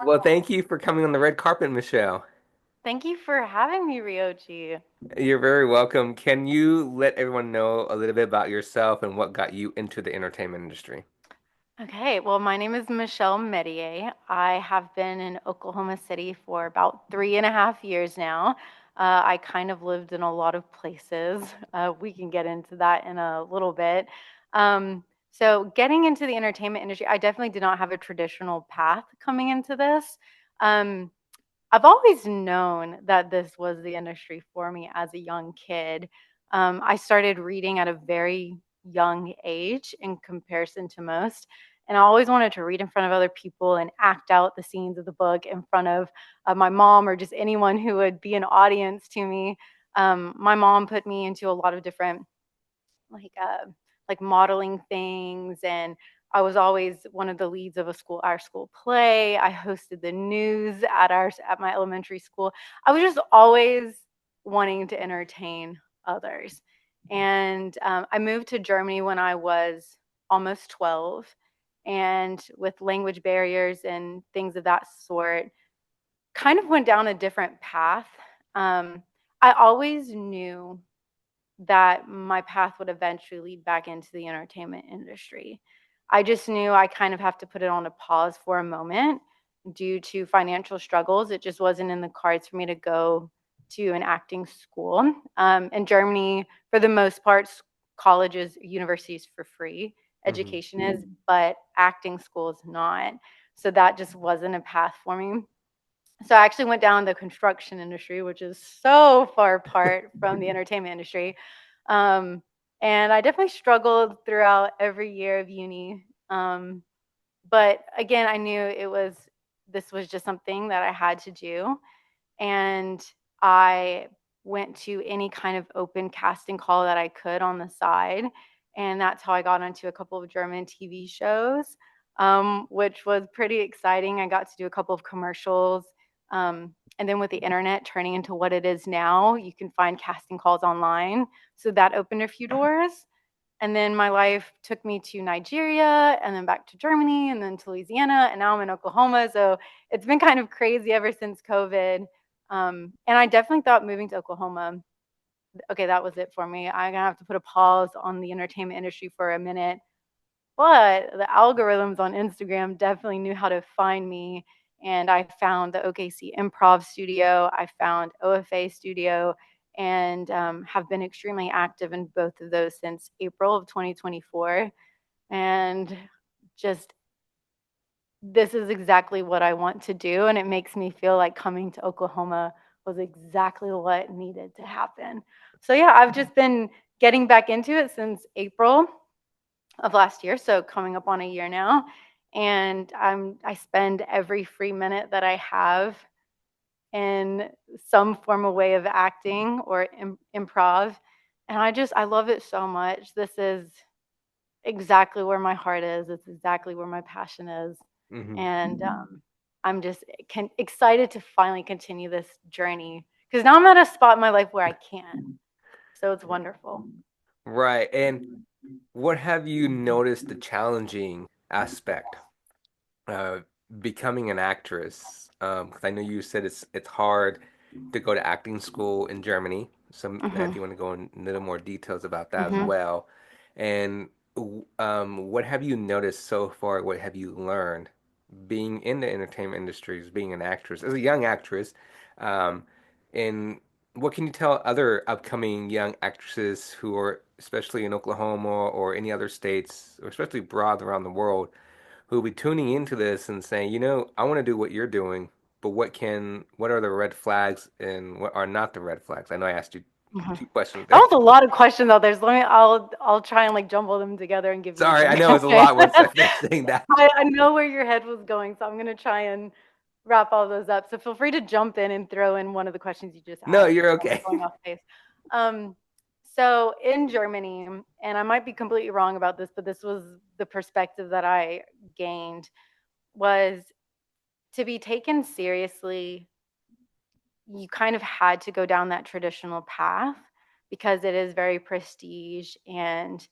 Well, thank you for coming on the red carpet, Michelle. Thank you for having me, Ryoji. You're very welcome. Can you let everyone know a little bit about yourself and what got you into the entertainment industry? Okay, well, my name is Michelle Metier. I have been in Oklahoma City for about 3.5 years now. I kind of lived in a lot of places. We can get into that in a little bit. So, getting into the entertainment industry, I definitely did not have a traditional path coming into this. Um, I've always known that this was the industry for me as a young kid. I started reading at a very young age in comparison to most. And I always wanted to read in front of other people and act out the scenes of the book in front of my mom or just anyone who would be an audience to me. My mom put me into a lot of different like uh, like modeling things, and I was always one of the leads of our school play. I hosted the news at my elementary school. I was just always wanting to entertain others. And I moved to Germany when I was almost 12, and with language barriers and things of that sort, kind of went down a different path. Um, I always knew that my path would eventually lead back into the entertainment industry. I just knew I kind of have to put it on a pause for a moment due to financial struggles. It just wasn't in the cards for me to go to an acting school. In Germany, for the most part, colleges, universities for free. Hmm. Education is, but acting school is not. So that just wasn't a path for me. So I actually went down the construction industry, which is so far apart from the entertainment industry. Um, and I definitely struggled throughout every year of uni. But again, I knew this was just something that I had to do. And I went to any kind of open casting call that I could on the side. And that's how I got onto a couple of German TV shows, which was pretty exciting. I got to do a couple of commercials. And then with the internet turning into what it is now, you can find casting calls online. So that opened a few doors. And then my life took me to Nigeria and then back to Germany and then to Louisiana. And now I'm in Oklahoma. So it's been kind of crazy ever since COVID. And I definitely thought moving to Oklahoma, okay, that was it for me. I'm going to have to put a pause on the entertainment industry for a minute. But the algorithms on Instagram definitely knew how to find me. And I found the OKC Improv Studio, I found OFA Studio, and have been extremely active in both of those since April of 2024. And just this is exactly what I want to do. And it makes me feel like coming to Oklahoma was exactly what needed to happen. So, yeah, I've just been getting back into it since April of last year. So, coming up on a year now. And I spend every free minute that I have in some form of way of acting or improv. And I love it so much. This is exactly where my heart is. It's exactly where my passion is. Hmm. And I'm just excited to finally continue this journey because now I'm at a spot in my life where I can. So it's wonderful. Right. And what have you noticed the challenging aspect of becoming an actress? Because I know you said it's hard to go to acting school in Germany. So if Hmm. you want to go in a little more details about that as Hmm. well. And what have you noticed so far? What have you learned being in the entertainment industries, being an actress, as a young actress? Um, and what can you tell other upcoming young actresses who are, especially in Oklahoma or any other states, or especially abroad around the world, who will be tuning into this and saying, I want to do what you're doing, but what are the red flags and what are not the red flags? I know I asked you Hmm. two questions That there. was a lot of questions out there. So I'll try and like jumble them together and give you Sorry, I some know it's a answers. lot once I finish saying that. I know where your head was going, so I'm gonna try and wrap all those up. So feel free to jump in and throw in one of the questions you just No, asked if you're I was okay. going off base. Um, so in Germany, and I might be completely wrong about this, but this was the perspective that I gained, was to be taken seriously, you kind of had to go down that traditional path because it is very prestige, and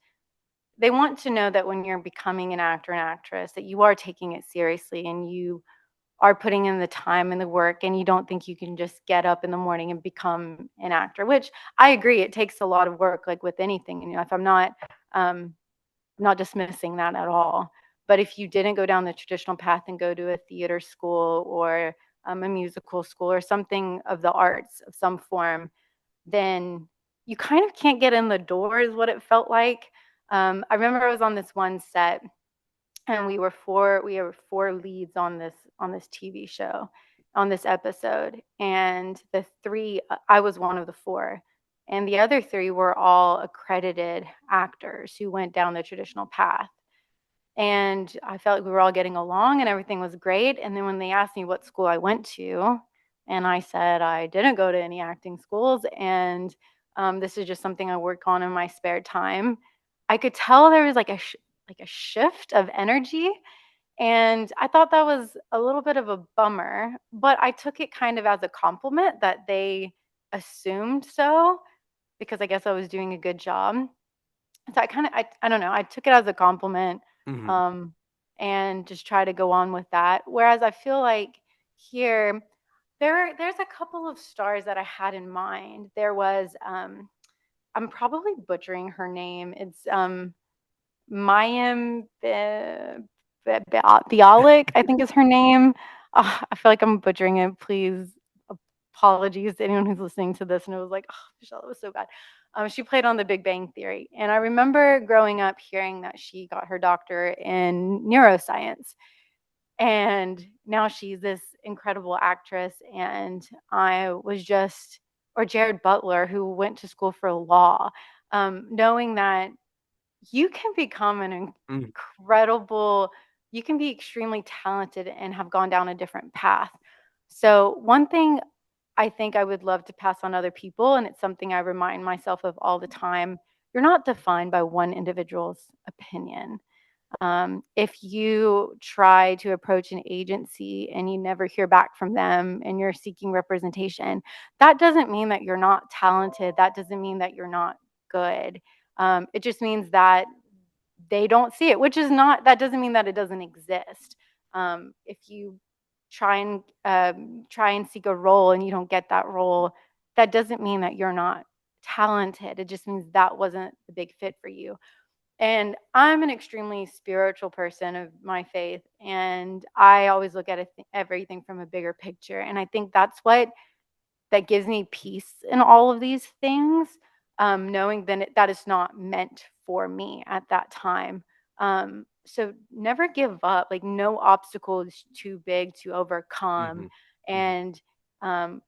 they want to know that when you're becoming an actor and actress that you are taking it seriously and you are putting in the time and the work, and you don't think you can just get up in the morning and become an actor, which I agree, it takes a lot of work, like with anything. And, if um, I'm not dismissing that at all. But if you didn't go down the traditional path and go to a theater school or a musical school or something of the arts of some form, then you kind of can't get in the door, is what it felt like. I remember I was on this one set, and we were four leads on this TV show, on this episode, and the three, I was one of the four, and the other three were all accredited actors who went down the traditional path. And I felt like we were all getting along and everything was great. And then when they asked me what school I went to, and I said I didn't go to any acting schools, and this is just something I work on in my spare time, I could tell there was like a shift of energy. And I thought that was a little bit of a bummer, but I took it kind of as a compliment that they assumed so, because I guess I was doing a good job. So I don't know, I took it as a compliment, Hmm. um, and just try to go on with that. Whereas I feel like here, there's a couple of stars that I had in mind. There was, I'm probably butchering her name. It's Mayim Bialik, I think is her name. I feel like I'm butchering it. Please, apologies to anyone who's listening to this. And it was like, oh, Michelle, it was so bad. She played on The Big Bang Theory. And I remember growing up hearing that she got her doctorate in neuroscience. And now she's this incredible actress. And I was just, or Jared Butler, who went to school for law, knowing that you can become an Hmm. incredible, you can be extremely talented and have gone down a different path. So, one thing I think I would love to pass on other people, and it's something I remind myself of all the time, you're not defined by one individual's opinion. If you try to approach an agency and you never hear back from them and you're seeking representation, that doesn't mean that you're not talented. That doesn't mean that you're not good. It just means that they don't see it, which is not, that doesn't mean that it doesn't exist. If you try and seek a role and you don't get that role, that doesn't mean that you're not talented. It just means that wasn't the big fit for you. And I'm an extremely spiritual person of my faith, and I always look at everything from a bigger picture. And I think that's what that gives me peace in all of these things, knowing that is not meant for me at that time. So never give up. Like, no obstacle is too big to overcome. Hmm. Hmm. And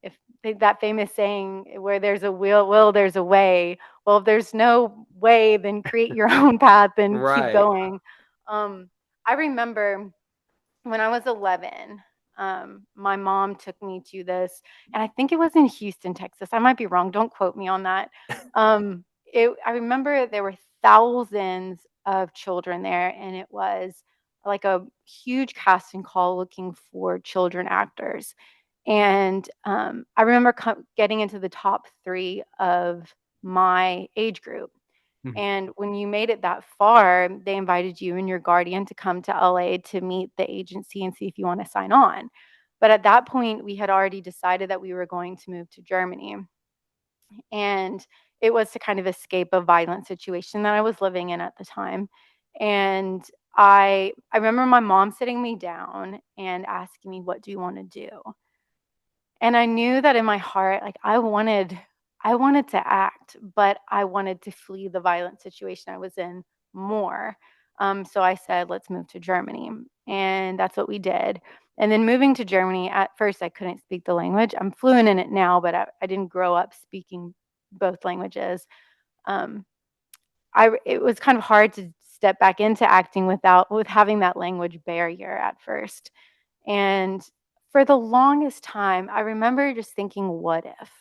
if that famous saying, where there's a will, there's a way. Well, if there's no way, then create your own path and keep Right. going. I remember when I was 11, my mom took me to this, and I think it was in Houston, Texas. I might be wrong. Don't quote me on that. I remember there were thousands of children there, and it was like a huge casting call looking for children actors. And I remember getting into the top three of my age group. Mhm. And when you made it that far, they invited you and your guardian to come to LA to meet the agency and see if you want to sign on. But at that point, we had already decided that we were going to move to Germany. And it was to kind of escape a violent situation that I was living in at the time. And I remember my mom sitting me down and asking me, "What do you want to do?" And I knew that in my heart, like, I wanted to act, but I wanted to flee the violent situation I was in more. So I said, "Let's move to Germany." And that's what we did. And then moving to Germany, at first I couldn't speak the language. I'm fluent in it now, but I didn't grow up speaking both languages. Um, it was kind of hard to step back into acting with having that language barrier at first. And for the longest time, I remember just thinking, what if?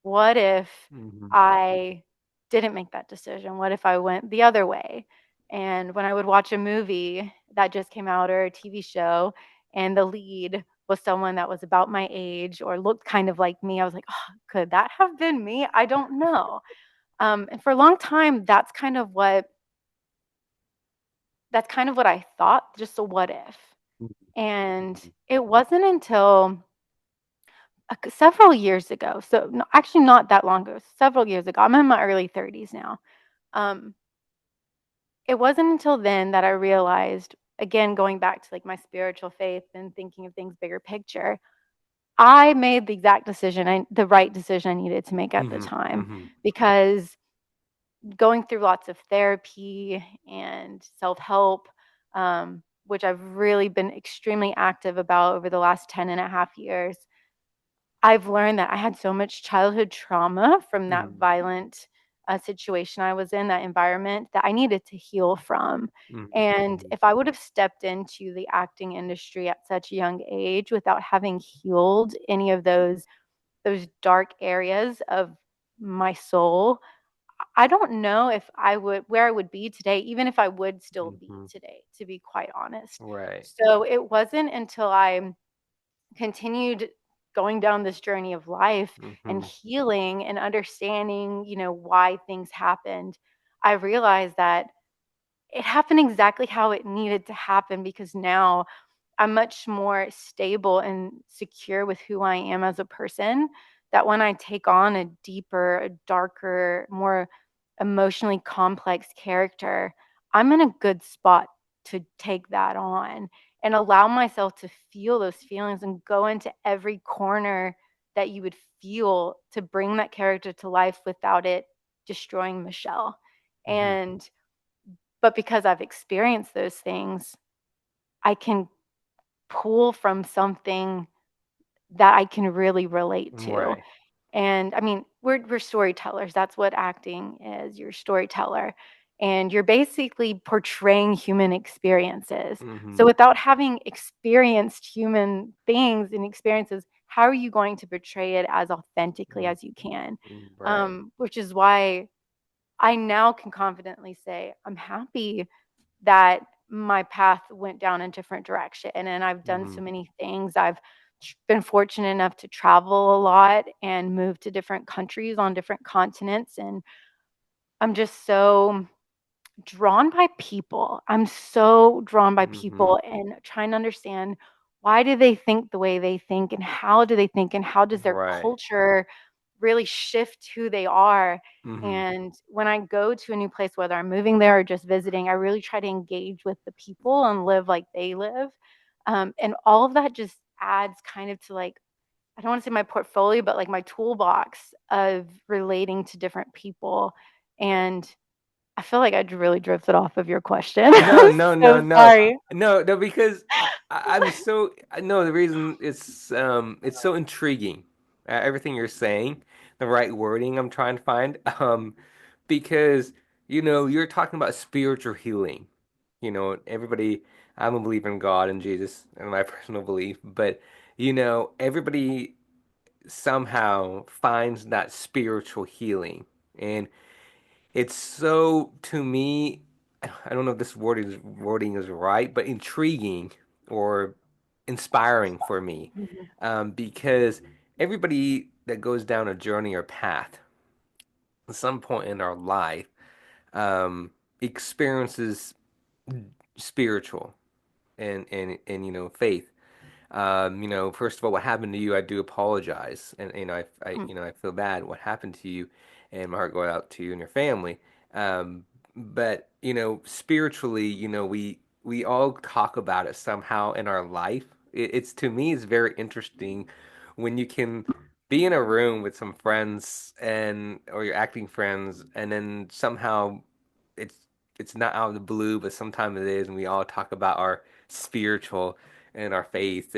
What if Mhm. I didn't make that decision? What if I went the other way? And when I would watch a movie that just came out or a TV show, and the lead was someone that was about my age or looked kind of like me, I was like, oh, could that have been me? I don't know. And for a long time, that's kind of what I thought, just a what if. And Mhm. it wasn't until several years ago, so no, actually not that long ago, several years ago. I'm in my early 30s now. Um, it wasn't until then that I realized, again, going back to like my spiritual faith and thinking of things bigger picture, I made the exact decision, the right decision I needed to make at the Mhm. time, Mhm. because going through lots of therapy and self-help, which I've really been extremely active about over the last 10 and a half years, I've learned that I had so much childhood trauma from that Mhm. violent situation I was in, that environment that I needed to heal from. Mhm. And Mhm. if I would have stepped into the acting industry at such a young age without having healed any of those dark areas of my soul, I don't know if I would where I would be today, even if I would still be Mhm. today, to be quite honest. Right. So it wasn't until I continued going down this journey of life and Mhm. healing and understanding, why things happened, I realized that it happened exactly how it needed to happen, because now I'm much more stable and secure with who I am as a person, that when I take on a deeper, a darker, more emotionally complex character, I'm in a good spot to take that on and allow myself to feel those feelings and go into every corner that you would feel to bring that character to life without it destroying Michelle. Mhm. And but because I've experienced those things, I can pull from something that I can really relate to. Right. And I mean, we're storytellers. That's what acting is. You're a storyteller. And you're basically portraying human experiences. So Mhm. without having experienced human beings and experiences, how are you going to portray it as authentically Mhm. as you can? Right. Which is why I now can confidently say I'm happy that my path went down a different direction, and I've done so Mhm. many things. I've been fortunate enough to travel a lot and move to different countries on different continents, and I'm just so drawn by people. I'm so drawn by Mhm. people and trying to understand, why do they think the way they think, and how do they think, and how does their Right. culture really shift who they are. Mhm. And when I go to a new place, whether I'm moving there or just visiting, I really try to engage with the people and live like they live. And all of that just adds kind of to, like, I don't want to say my portfolio, but like my toolbox of relating to different people. And I feel like I really drifted off of your question. No, I'm no, no, so no, sorry. no, no. Because I'm so I know the reason it's so intriguing. Everything you're saying, the right wording I'm trying to find. Because you're talking about spiritual healing. Everybody. I'm a believer in God and Jesus, and my personal belief. But everybody somehow finds that spiritual healing, and it's so, to me, I don't know if this wording is right, but intriguing or inspiring for me, Mhm, because everybody that goes down a journey or path at some point in our life um, experiences spiritual and faith. First of all, what happened to you, I do apologize, and mhm, I feel bad what happened to you, and my heart goes out to you and your family. But spiritually, we all talk about it somehow in our life. It's to me, it's very interesting when you can be in a room with some friends and or your acting friends, and then somehow it's it's not out of the blue, but sometimes it is, and we all talk about our spiritual and our faith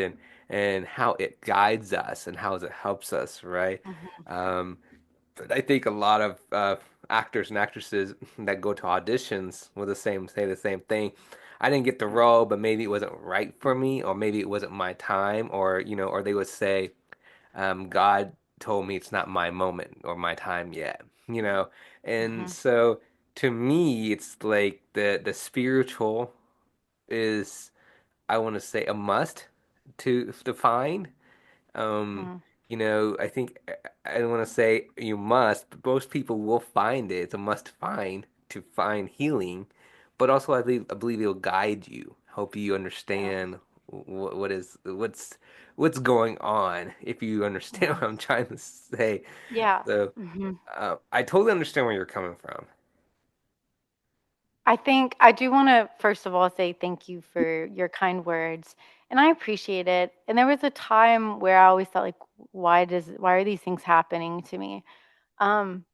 and how it guides us and how it helps us, right? mhm, Um, but I think a lot of actors and actresses that go to auditions will say the same thing. I didn't get the role, but maybe it wasn't right for me, or maybe it wasn't my time, or they would say, God told me it's not my moment or my time yet, you know. And mhm, so to me, it's like the spiritual is, I want to say, a must to find. Um, mhm. I think I don't want to say you must, but most people will find it. It's a must find to find healing, but also I believe it'll guide you, help you Yeah. understand what's going on, if you understand Yeah. what I'm trying to say. Yeah. So hmm I totally understand where you're coming from. I think I do want to first of all say thank you for your kind words, and I appreciate it. And there was a time where I always felt like, why are these things happening to me? Um,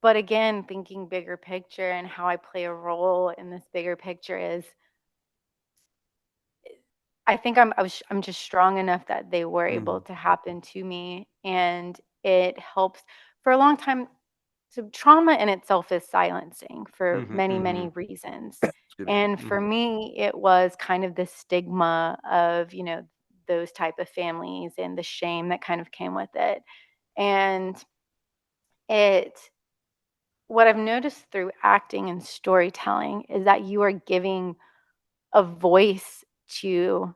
but again, thinking bigger picture and how I play a role in this bigger picture is, I think I'm just strong enough that they were able Hmm. to happen to me, and it helps. For a long time, so trauma in itself is silencing for Hmm. many, Hmm. many reasons. Excuse me. And for Hmm. me, it was kind of the stigma of, those type of families and the shame that kind of came with it. And it what I've noticed through acting and storytelling is that you are giving a voice to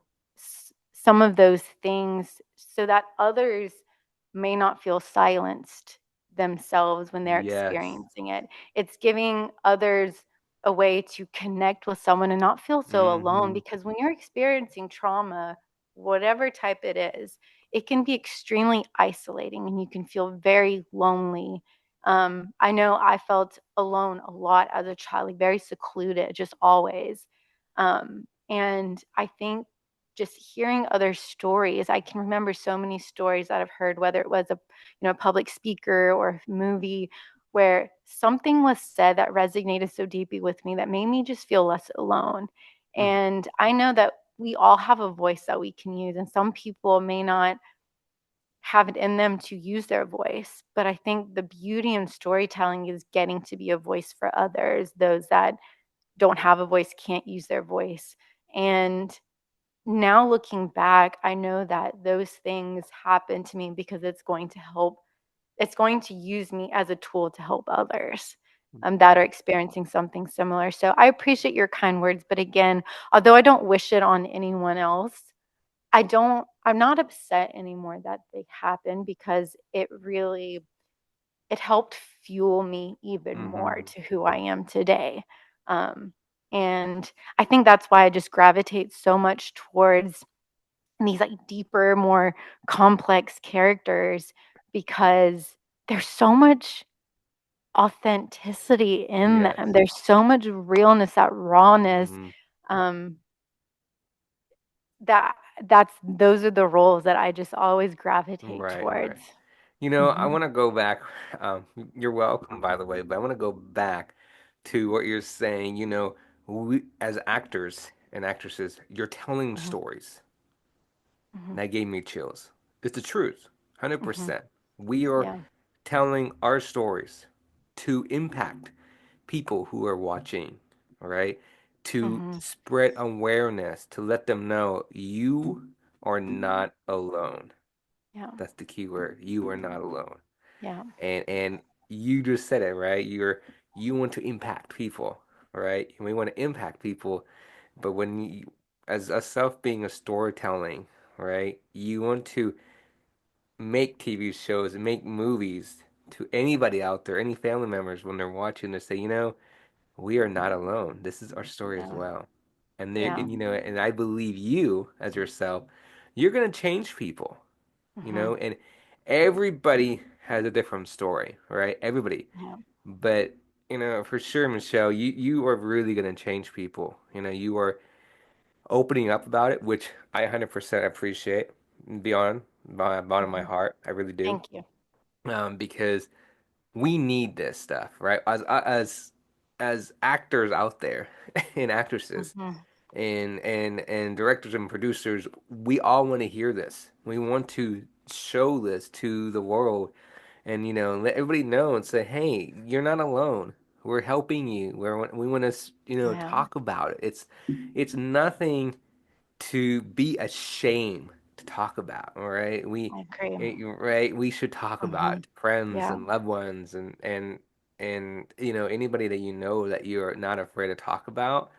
some of those things so that others may not feel silenced themselves when they're Yes. experiencing it. It's giving others a way to connect with someone and not feel so alone, Hmm. because when you're experiencing trauma, whatever type it is, it can be extremely isolating and you can feel very lonely. I know I felt alone a lot as a child, like very secluded, just always. And I think just hearing other stories, I can remember so many stories that I've heard, whether it was a public speaker or a movie, where something was said that resonated so deeply with me that made me just feel less alone. Hmm. And I know that we all have a voice that we can use, and some people may not have it in them to use their voice. But I think the beauty in storytelling is getting to be a voice for others, those that don't have a voice, can't use their voice. And now looking back, I know that those things happen to me because it's going to use me as a tool to help others that are experiencing something similar. So I appreciate your kind words. But again, although I don't wish it on anyone else, I'm not upset anymore that they happened, because it helped fuel me even more Hmm. to who I am today. Um, and I think that's why I just gravitate so much towards these like deeper, more complex characters, because there's so much authenticity in them. Yes. There's so much realness, that rawness. Hmm. Um, that that's those are the roles that I just always gravitate Right, right. towards. I Mhm, want to go back. Um, you're welcome, by the way, but I want to go back to what you're saying. We, as actors and actresses, you're telling mhm, stories. mhm, That gave me chills. It's the truth, mhm. 100%. We are Yeah. telling our stories to impact people who are watching, all right? To Mhm. spread awareness, to let them know you are not alone. Yeah. That's the key word. You are not alone. Yeah. And you just said it, right? You want to impact people, right? And we want to impact people, but when you, as a self being a storytelling, right? You want to make TV shows and make movies to anybody out there, any family members when they're watching to say, we are not alone. This is our story as Yeah. well. And they Yeah. and I believe you as yourself, you're gonna change people, Mhm. and everybody has a different story, right? Everybody. Yeah. But, for sure, Michelle, you are really gonna change people. You are opening up about it, which I 100% appreciate beyond my bottom of my Mhm. heart. I really do. Thank you. Because we need this stuff, right? As actors out there and actresses Mhm. and directors and producers, we all want to hear this. We want to show this to the world, and let everybody know and say, "Hey, you're not alone. We're helping you. We want to Yeah. talk about it. It's nothing to be ashamed to talk about. All right, I agree. right, we should talk about it Mhm. to friends Yeah. and loved ones and anybody that that you're not afraid to talk about.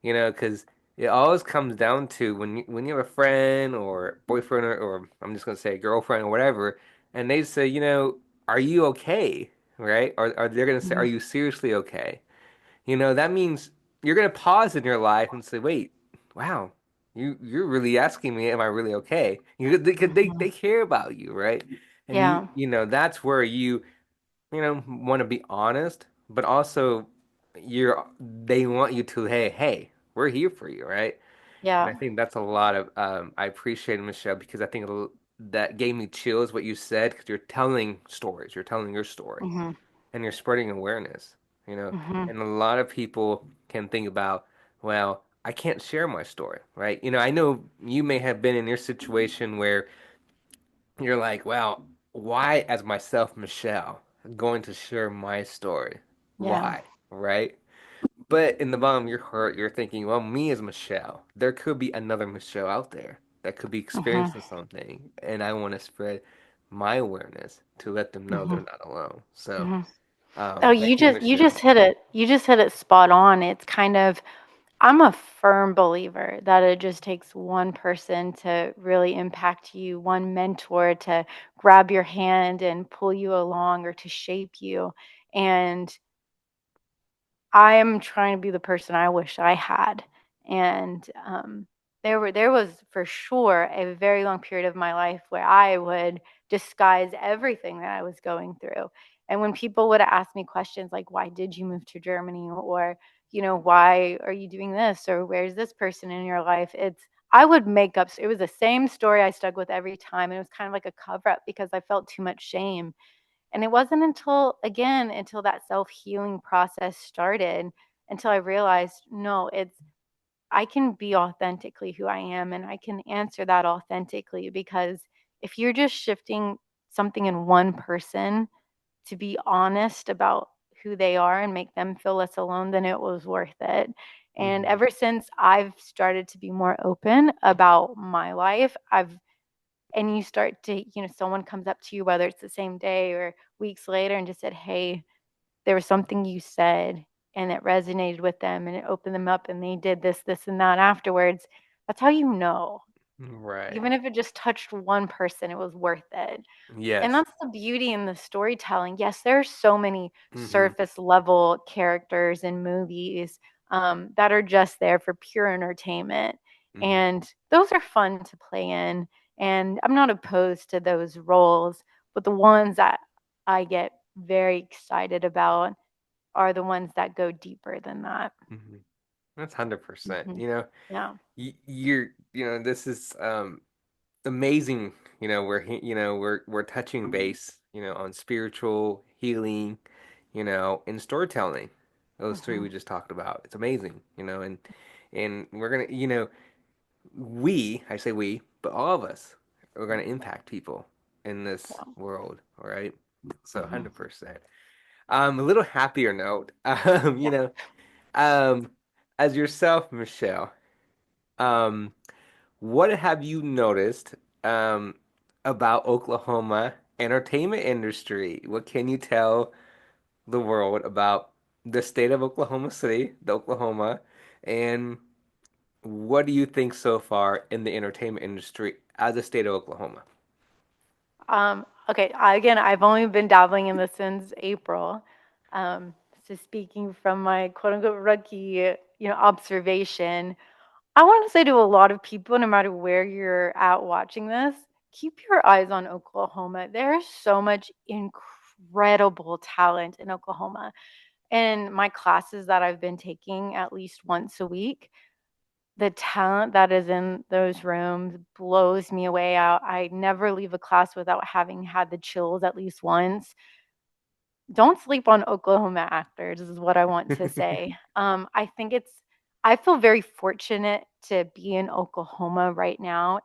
Because it always comes down to when you have a friend or boyfriend or I'm just gonna say girlfriend or whatever, and they say, are you okay? Right? Or they're gonna say, are Mhm. you seriously okay? That means you're gonna pause in your life and say, wait, wow. you're really asking me, am I really okay? They Mhm. care about you, right? And Yeah. that's where you want to be honest, but also they want you to, hey, we're here for you, right? And I Yeah. think that's a lot of I appreciate it, Michelle, because I think that gave me chills what you said because you're telling stories, you're telling your story, Mhm. and you're spreading awareness, you know. Mhm. And a lot of people can think about, well, I can't share my story, right? I know you may have been in your situation where you're like, well, why, as myself, Michelle, going to share my story? Yeah. Why, right? But in the bottom of your heart, you're thinking, well, me as Michelle, there could be another Michelle out there that could be Mhm. experiencing something, and I want to spread my awareness to let them know they're Mhm. not alone. So, Mhm. Oh, thank you, you just Michelle. hit it. You just hit it spot on. It's kind of I'm a firm believer that it just takes one person to really impact you, one mentor to grab your hand and pull you along or to shape you. And I am trying to be the person I wish I had. And there was for sure a very long period of my life where I would disguise everything that I was going through. And when people would ask me questions like, "Why did you move to Germany?" or "Why are you doing this?" or "Where's this person in your life?" I would make up. It was the same story I stuck with every time, and it was kind of like a cover up because I felt too much shame. And it wasn't until that self-healing process started, until I realized, no, I can be authentically who I am and I can answer that authentically because if you're just shifting something in one person to be honest about who they are and make them feel less alone, then it was worth it. And Hmm. ever since I've started to be more open about my life, and you start to, someone comes up to you, whether it's the same day or weeks later, and just said, "Hey, there was something you said and it resonated with them and it opened them up and they did this, this, and that afterwards." That's how you know. Right. Even if it just touched one person, it was worth it. And Yes. that's the beauty in the storytelling. Yes, there are so many Hmm. surface level characters in movies that are just there for pure entertainment. Hmm. And those are fun to play in. And I'm not opposed to those roles, but the ones that I get very excited about are the ones that go deeper than that. Hmm. That's 100%. Hmm. Yeah. This is amazing. We're touching base, on spiritual healing, and storytelling. Those three Hmm. we just talked about. It's amazing, and we're gonna, I say we, but all of us are gonna impact people in this Yeah. world, all right? So Hmm. 100%. A little happier note, Yeah. um, as yourself, Michelle, um, what have you noticed about Oklahoma entertainment industry? What can you tell the world about the state of Oklahoma City, the Oklahoma, and what do you think so far in the entertainment industry as a state of Oklahoma? Okay. Again, I've only been dabbling in this since April. Um, so speaking from my quote unquote rookie, observation, I want to say to a lot of people, no matter where you're at watching this, keep your eyes on Oklahoma. There is so much incredible talent in Oklahoma. In my classes that I've been taking at least once a week, the talent that is in those rooms blows me away out. I never leave a class without having had the chills at least once. Don't sleep on Oklahoma actors is what I want to say. I feel very fortunate to be in Oklahoma right now.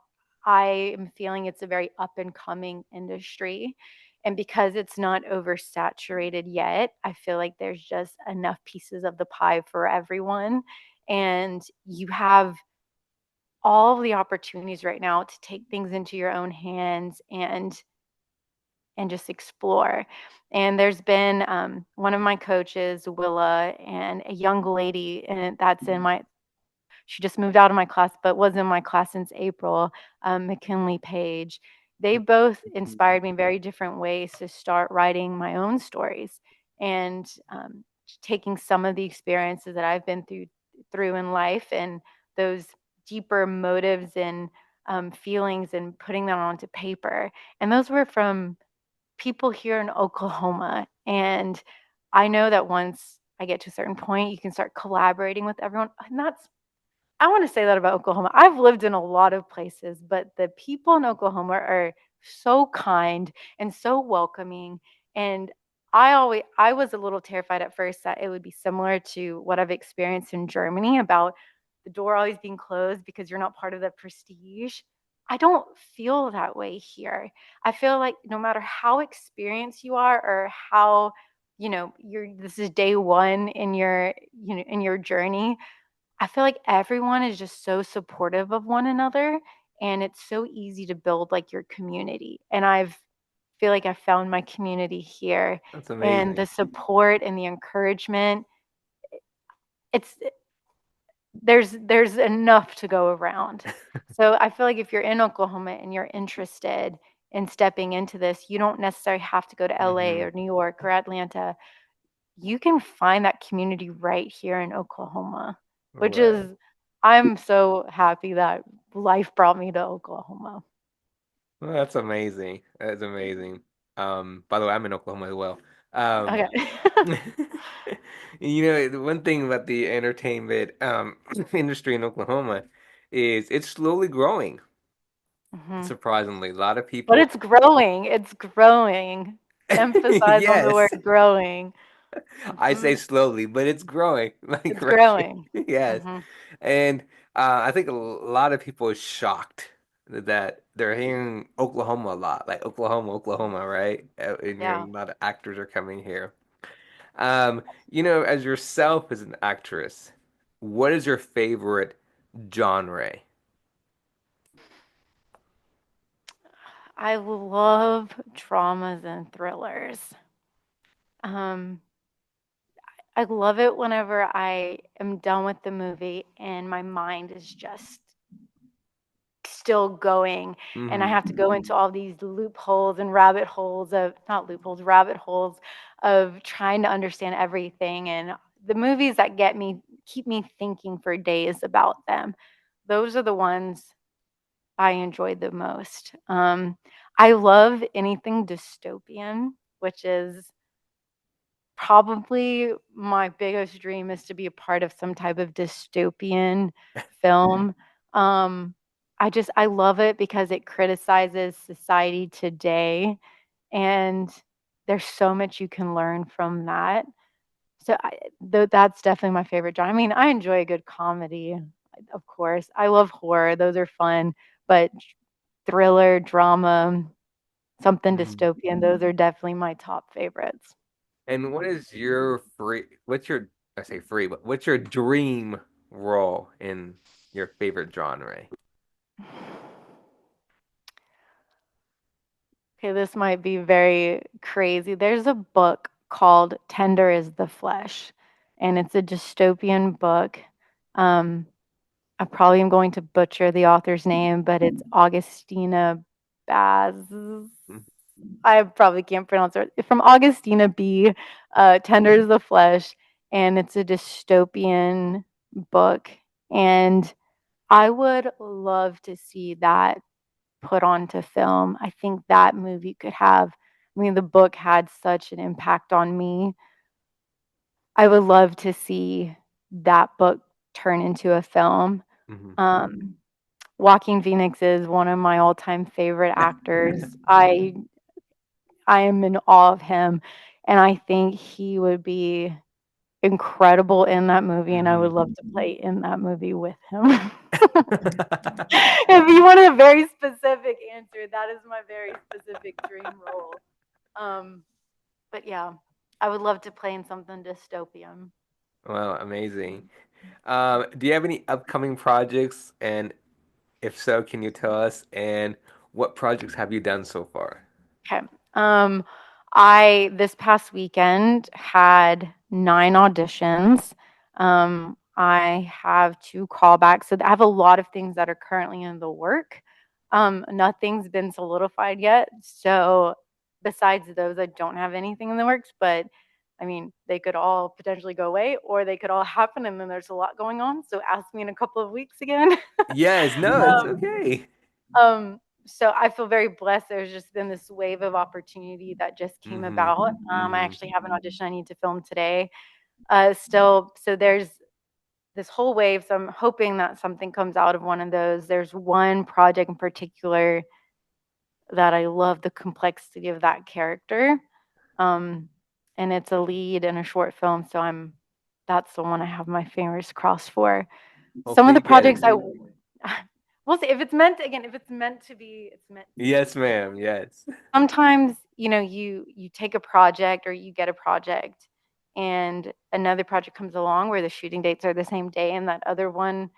I am feeling it's a very up and coming industry. And because it's not oversaturated yet, I feel like there's just enough pieces of the pie for everyone. And you have all the opportunities right now to take things into your own hands and just explore. And there's been one of my coaches, Willa, and a young lady, and that's in my she just moved out of my class, but was in my class since April, McKinley Page. They both inspired me in very different ways to start writing my own stories and taking some of the experiences that I've been through in life and those deeper motives and feelings and putting that onto paper. And those were from people here in Oklahoma. And I know that once I get to a certain point, you can start collaborating with everyone. And that's, I want to say that about Oklahoma. I've lived in a lot of places, but the people in Oklahoma are so kind and so welcoming. And I was a little terrified at first that it would be similar to what I've experienced in Germany about the door always being closed because you're not part of the prestige. I don't feel that way here. I feel like no matter how experienced you are or how, you're this is day one in your journey, I feel like everyone is just so supportive of one another, and it's so easy to build like your community. And I've feel like I found my community here, That's and the amazing. support and the encouragement, it's there's enough to go around. So I feel like if you're in Oklahoma and you're interested in stepping into this, you don't necessarily have to go to LA Hmm. or New York or Atlanta. You can find that community right here in Oklahoma, which Right. is I'm so happy that life brought me to Oklahoma. Well, that's amazing. That's amazing. By the way, I'm in Oklahoma as well. Um, Okay. the one thing about the entertainment industry in Oklahoma is it's slowly growing, Mhm. surprisingly. A lot of But people, it's growing. It's growing. Emphasize on the word yes, growing. I say Mhm. slowly, but it's growing like It's crazy. growing. Yes. Mhm. And I think a lot of people are shocked that they're hearing Oklahoma a lot, like Oklahoma, Oklahoma, right? And Yeah. a lot of actors are coming here. As yourself as an actress, what is your favorite genre? I love dramas and thrillers. Um, I love it whenever I am done with the movie and my mind is just still going and I Hmm. have to go into all these loopholes and rabbit holes of not loopholes, rabbit holes of trying to understand everything, and the movies that get me keep me thinking for days about them. Those are the ones I enjoy the most. I love anything dystopian, which is probably my biggest dream is to be a part of some type of dystopian film. Um, I love it because it criticizes society today, and there's so much you can learn from that. So that's definitely my favorite genre. I mean, I enjoy a good comedy, of course. I love horror; those are fun. But thriller, drama, something Hmm. dystopian, those are definitely my top favorites. And what is what's your, I say free, but what's your dream role in your favorite genre? Okay, this might be very crazy. There's a book called Tender is the Flesh, and it's a dystopian book. Um, I probably am going to butcher the author's name, but it's Augustina Baz. I probably can't pronounce it. From Augustina B. Tender is the Flesh, and it's a dystopian book. And I would love to see that put onto film. I think that movie could have, I mean, the book had such an impact on me. I would love to see that book turn into a film. Hmm. Um, Joaquin Phoenix is one of my all-time favorite actors. I am in awe of him, and I think he would be incredible in that movie, and I would Hmm. love to play in that movie with him. If you want a very specific answer, that is my very specific dream role. Um, but yeah, I would love to play in something dystopian. Well, amazing. Do you have any upcoming projects? And if so, can you tell us? And what projects have you done so far? Okay. Um, I this past weekend had 9 auditions. I have 2 callbacks, so I have a lot of things that are currently in the work. Nothing's been solidified yet. So besides those, I don't have anything in the works, but I mean, they could all potentially go away or they could all happen and then there's a lot going on. So ask me in a couple of weeks again. Yes, no, it's um, okay. so I feel very blessed. There's just been this wave of opportunity that just came Mm-hmm. about. I Mm-hmm. actually have an audition I need to film today. So there's this whole wave. So I'm hoping that something comes out of one of those. There's one project in particular that I love the complexity of that character. Um, and it's a lead in a short film. So that's the one I have my fingers crossed for. Some of Hopefully the you get projects it. we'll see if it's meant to, again, if it's meant to be, it's meant to Yes, be. ma'am. Yes. Sometimes, you take a project or you get a project and another project comes along where the shooting dates are the same day and that other one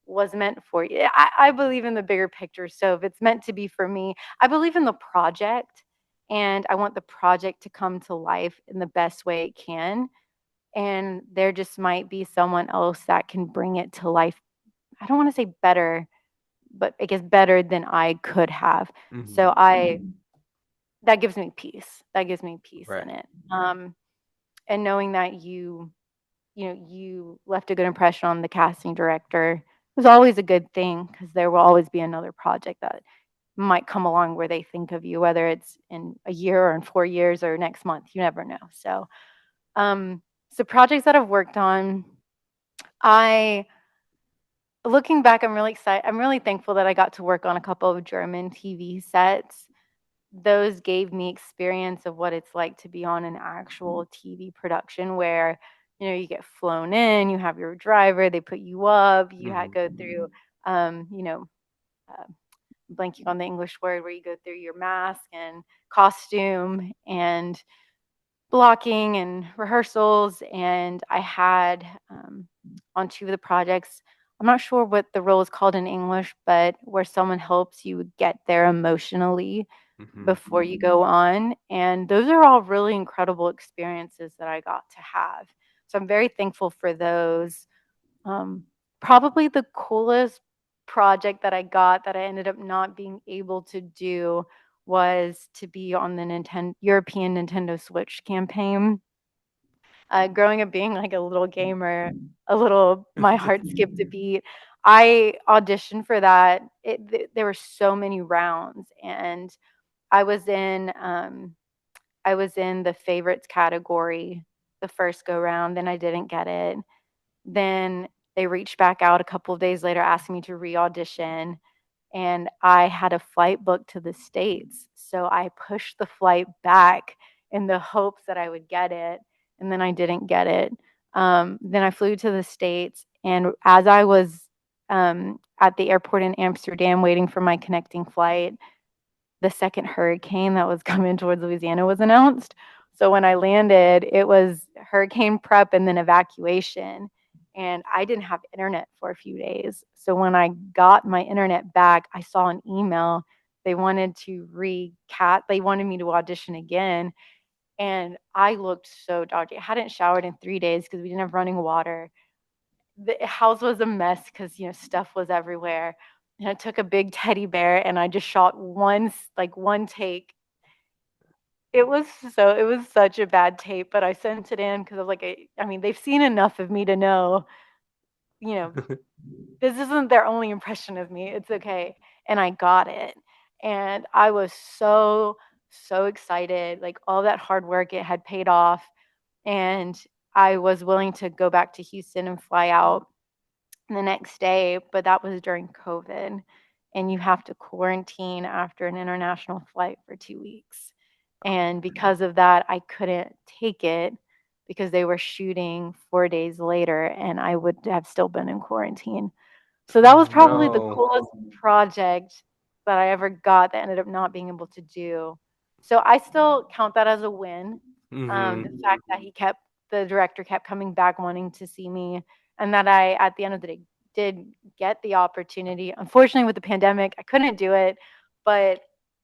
was meant for you. I believe in the bigger picture. So if it's meant to be for me, I believe in the project and I want the project to come to life in the best way it can. And there just might be someone else that can bring it to life. I don't want to say better, but I guess better than I could have. Mm-hmm. So I that gives me peace. That gives me peace in Right. it. And knowing that you left a good impression on the casting director was always a good thing because there will always be another project that might come along where they think of you, whether it's in a year or in 4 years or next month. You never know. Um, so projects that I've worked on, I looking back, I'm really excited. I'm really thankful that I got to work on a couple of German TV sets. Those gave me experience of what it's like to be on an actual TV production where, you get flown in, you have your driver, they put you up, you had Mm-hmm. go through, um, you know, uh, blanking on the English word where you go through your mask and costume and blocking and rehearsals. And I had on two of the projects, I'm not sure what the role is called in English, but where someone helps you get there emotionally Mm-hmm. before you go on. And those are all really incredible experiences that I got to have. So I'm very thankful for those. Um, Probably the coolest project that I got that I ended up not being able to do was to be on the European Nintendo Switch campaign. Growing up being like a little gamer, my heart skipped a beat. I auditioned for that. There were so many rounds, and I was in um, I was in the favorites category the first go round. Then I didn't get it. Then they reached back out a couple of days later, asking me to re-audition, and I had a flight booked to the States. So I pushed the flight back in the hopes that I would get it, and then I didn't get it. Then I flew to the States, and as I was at the airport in Amsterdam waiting for my connecting flight, the second hurricane that was coming towards Louisiana was announced. So when I landed, it was hurricane prep and then evacuation. And I didn't have internet for a few days. So when I got my internet back, I saw an email. They wanted me to audition again. And I looked so dodgy. I hadn't showered in 3 days because we didn't have running water. The house was a mess because stuff was everywhere. And I took a big teddy bear and I just shot one take. It was such a bad tape, but I sent it in because I was like, I mean, they've seen enough of me to know, you know, this isn't their only impression of me. It's okay. And I got it. And I was so, so excited. Like all that hard work, it had paid off. And I was willing to go back to Houston and fly out the next day, but that was during COVID. And you have to quarantine after an international flight for 2 weeks. And because of that, I couldn't take it because they were shooting 4 days later and I would have still been in quarantine. So that was Oh probably the no. coolest project that I ever got that ended up not being able to do. So I still count that as a win. The Mm-hmm. fact that the director kept coming back wanting to see me, and that I, at the end of the day, did get the opportunity. Unfortunately, with the pandemic, I couldn't do it, but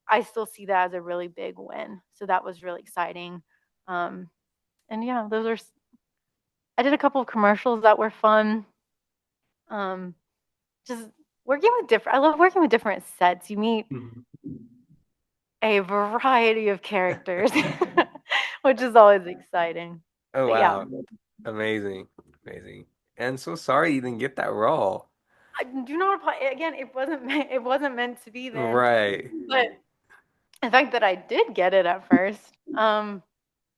I still see that as a really big win. So that was really exciting. Um, and yeah, I did a couple of commercials that were fun. Um, just I love working with different sets. You meet a variety of characters, which is always exciting. Oh But yeah, wow. Amazing. Amazing. And so sorry you didn't get that role. I do not again, it wasn't meant to be then. Right. But the fact that I did get it at first,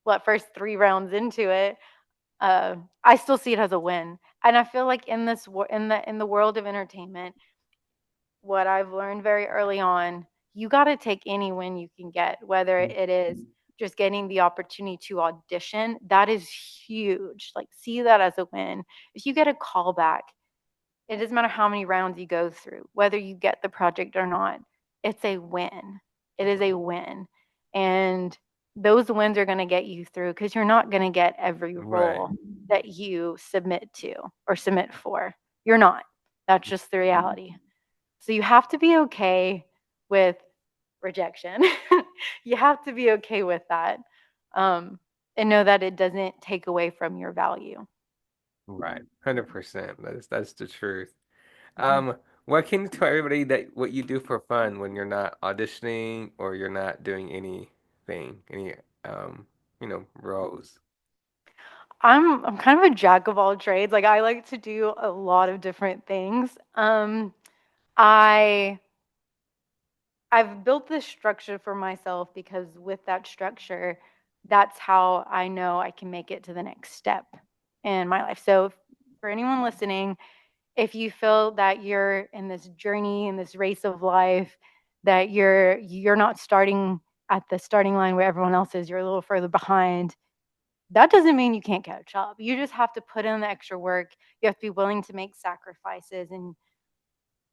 well, at first 3 rounds into it, uh, I still see it as a win. And I feel like in in the world of entertainment, what I've learned very early on, you got to take any win you can get, whether it is just getting the opportunity to audition. That is huge. Like, see that as a win. If you get a call back, it doesn't matter how many rounds you go through, whether you get the project or not. It's a win. It is a win. And those wins are going to get you through because you're not going to get every Right. role that you submit to or submit for. You're not. That's just the reality. So you have to be okay with rejection. You have to be okay with that, um, and know that it doesn't take away from your value. Right. 100%. That's the truth. Mhm. What can you tell everybody that what you do for fun when you're not auditioning or you're not doing anything, any um, roles? I'm kind of a jack of all trades. Like, I like to do a lot of different things. I I've built this structure for myself because with that structure, that's how I know I can make it to the next step in my life. So for anyone listening, if you feel that you're in this journey, in this race of life, that you're not starting at the starting line where everyone else is, you're a little further behind. That doesn't mean you can't catch up. You just have to put in the extra work. You have to be willing to make sacrifices, and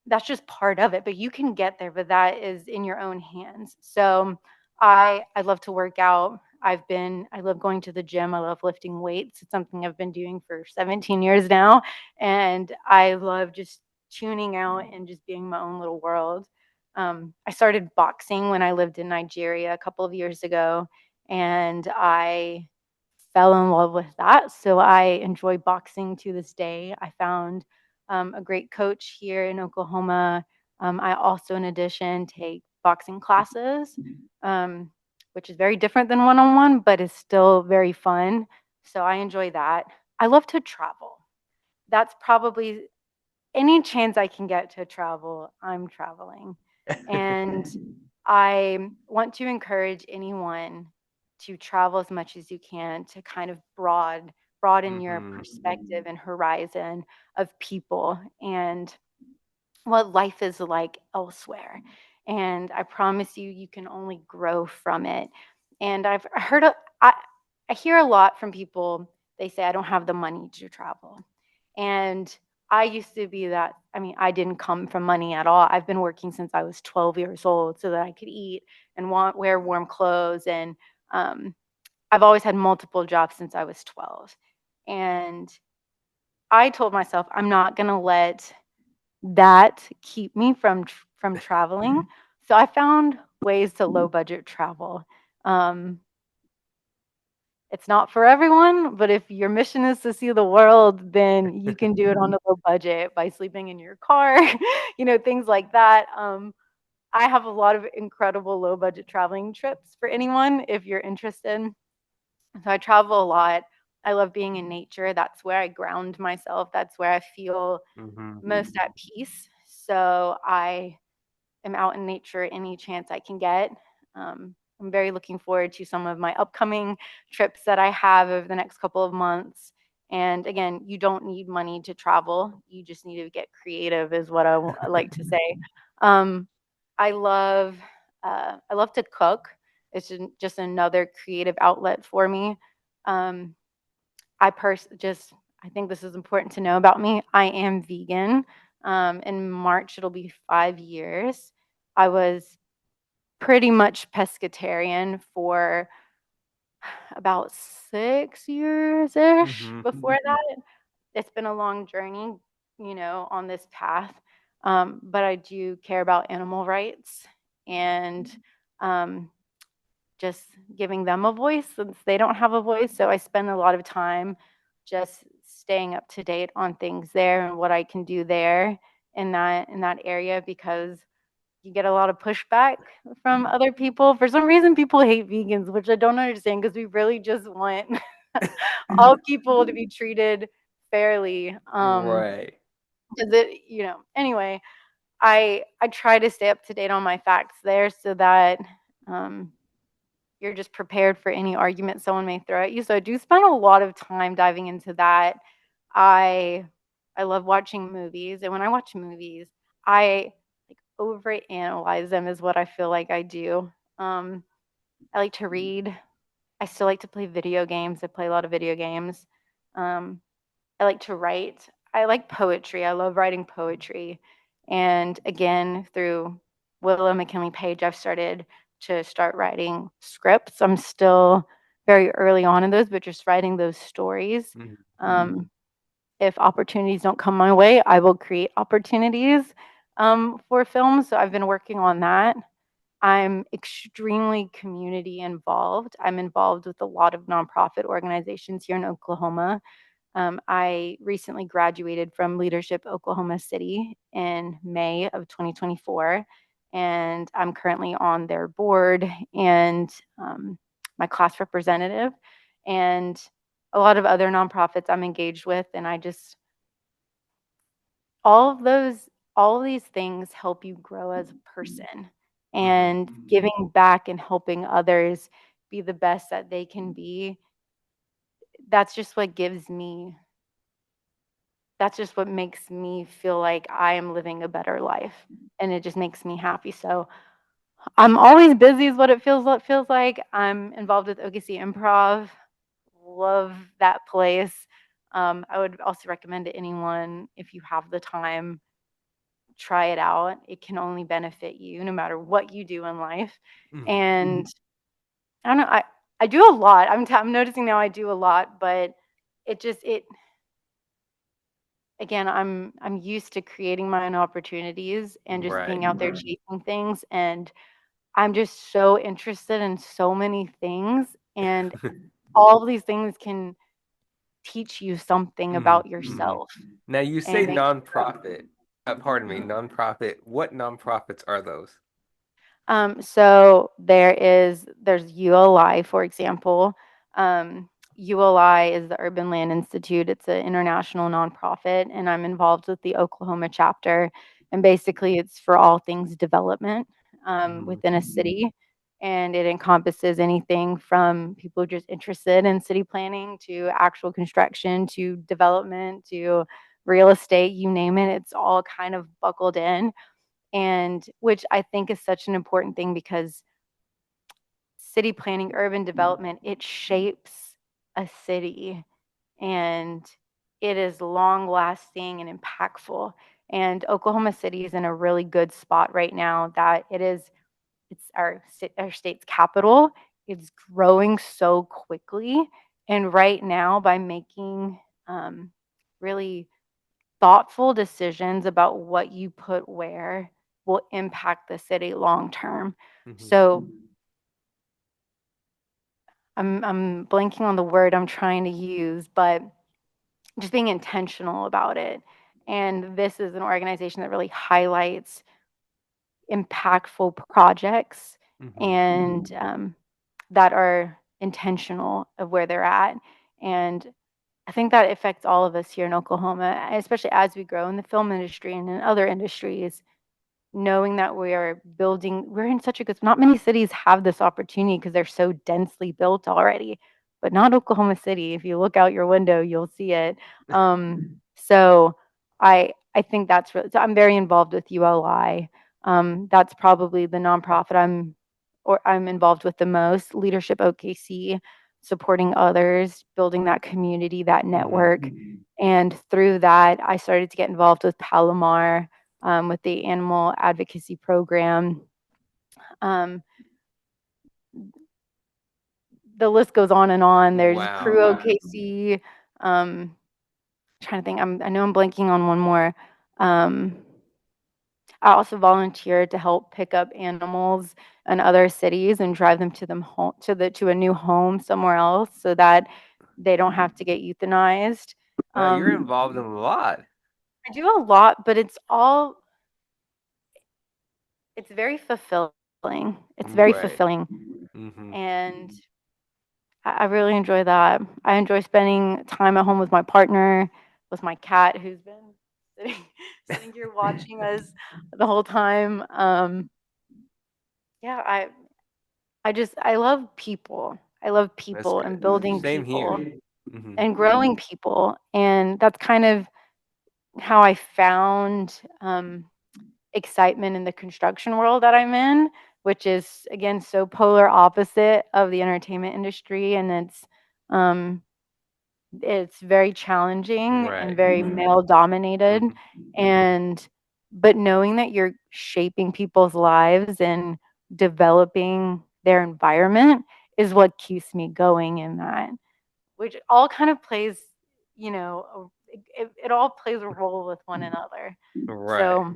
that's just part of it, but you can get there, but that is in your own hands. So I love to work out. I love going to the gym. I love lifting weights. It's something I've been doing for 17 years now, and I love just tuning out and just being my own little world. I started boxing when I lived in Nigeria a couple of years ago, and I fell in love with that. So I enjoy boxing to this day. I found a great coach here in Oklahoma. I also, in addition, take boxing classes, um, which is very different than one on one, but is still very fun. So I enjoy that. I love to travel. That's probably any chance I can get to travel, I'm traveling. And I want to encourage anyone to travel as much as you can to kind of broaden your Mm-hmm. perspective and horizon of people and what life is like elsewhere. And I promise you, you can only grow from it. And I hear a lot from people. They say, I don't have the money to travel. And I used to be that. I mean, I didn't come from money at all. I've been working since I was 12 years old so that I could eat and wear warm clothes. And um, I've always had multiple jobs since I was 12. And I told myself, I'm not going to let that keep me from traveling. So I found ways to low budget travel. Um, it's not for everyone, but if your mission is to see the world, then you can do it on a low budget by sleeping in your car, things like that. I have a lot of incredible low budget traveling trips for anyone if you're interested. So I travel a lot. I love being in nature. That's where I ground myself. That's where I feel Mm-hmm. most at peace. So I am out in nature any chance I can get. I'm very looking forward to some of my upcoming trips that I have over the next couple of months. And again, you don't need money to travel. You just need to get creative, is what I like to say. Um, I love I love to cook. It's just another creative outlet for me. Um, just I think this is important to know about me. I am vegan. In March, it'll be 5 years. I was pretty much pescatarian for about 6 years ish Mm-hmm. before that. It's been a long journey, on this path. But I do care about animal rights and um, just giving them a voice since they don't have a voice. So I spend a lot of time just staying up to date on things there and what I can do there in that area because you get a lot of pushback from other people. For some reason, people hate vegans, which I don't understand because we really just want all people to be treated fairly. Right. Because anyway, I try to stay up to date on my facts there so that um, you're just prepared for any argument someone may throw at you. So I do spend a lot of time diving into that. I I love watching movies, and when I watch movies, I like overanalyze them is what I feel like I do. Um, I like to read. I still like to play video games. I play a lot of video games. Um, I like to write. I like poetry. I love writing poetry. And again, through Willow McKinley Page, I've started to start writing scripts. I'm still very early on in those, but just writing those stories. Mhm. Um, if opportunities don't come my way, I will create opportunities for films. So I've been working on that. I'm extremely community involved. I'm involved with a lot of nonprofit organizations here in Oklahoma. I recently graduated from Leadership Oklahoma City in May of 2024, and I'm currently on their board and my class representative, and a lot of other nonprofits I'm engaged with. And I just, all of those, all of these things help you grow as a person, Mhm. and giving back and helping others be the best that they can be. That's just what gives me that's just what makes me feel like I am living a better life, and it just makes me happy. So I'm always busy is what it feels like. I'm involved with OKC Improv. Love that place. I would also recommend to anyone, if you have the time, try it out. It can only benefit you no matter what you do in life. Mhm. And I don't know, I do a lot. I'm noticing now I do a lot, but it again, I'm used to creating my own opportunities and just Right. being out there chasing things, and I'm just so interested in so many things, and all of these things can teach you something Mhm. about Mhm. yourself Now you say and make you grow. nonprofit. Pardon me, nonprofit. What nonprofits are those? So there's ULI, for example. ULI is the Urban Land Institute. It's an international nonprofit, and I'm involved with the Oklahoma chapter. And basically, it's for all things development Mhm. within a city, and it encompasses anything from people just interested in city planning to actual construction to development to real estate. You name it, it's all kind of buckled in, and which I think is such an important thing because city planning, urban development, it shapes a city, and it is long lasting and impactful. And Oklahoma City is in a really good spot right now that it's our state's capital. It's growing so quickly. And right now, by making really thoughtful decisions about what you put where will impact the city long term. Mhm. So I'm blanking on the word I'm trying to use, but just being intentional about it. And this is an organization that really highlights impactful projects Mhm. and that are intentional of where they're at. And I think that affects all of us here in Oklahoma, especially as we grow in the film industry and in other industries, knowing that we're in such a good, not many cities have this opportunity because they're so densely built already, but not Oklahoma City. If you look out your window, you'll see it. So I think that's really, so I'm very involved with ULI. That's probably the nonprofit I'm involved with the most. Leadership OKC, supporting others, building that community, that Mhm. network. And through that, I started to get involved with Palomar, with the animal advocacy program. Um, the list goes on and on. There's Wow. Crew OKC. Trying to think. I know I'm blanking on one more. Um, I also volunteered to help pick up animals in other cities and drive them to them home to a new home somewhere else so that they don't have to get euthanized. Wow, you're Um, involved in a lot. I do a lot, but it's very fulfilling. It's very Right. fulfilling. Mhm. And I really enjoy that. I enjoy spending time at home with my partner, with my cat who's been sitting sitting here watching us the whole time. Yeah, I love people. I love That's people good. and building Same people here. Hmm. and growing people, and that's kind of how I found, excitement in the construction world that I'm in, which is, again, so polar opposite of the entertainment industry, and um it's very challenging and Right. very male dominated, Hmm. and but knowing that you're shaping people's lives and developing their environment is what keeps me going in that, which all kind of plays, it all plays a role with one another. Right. So,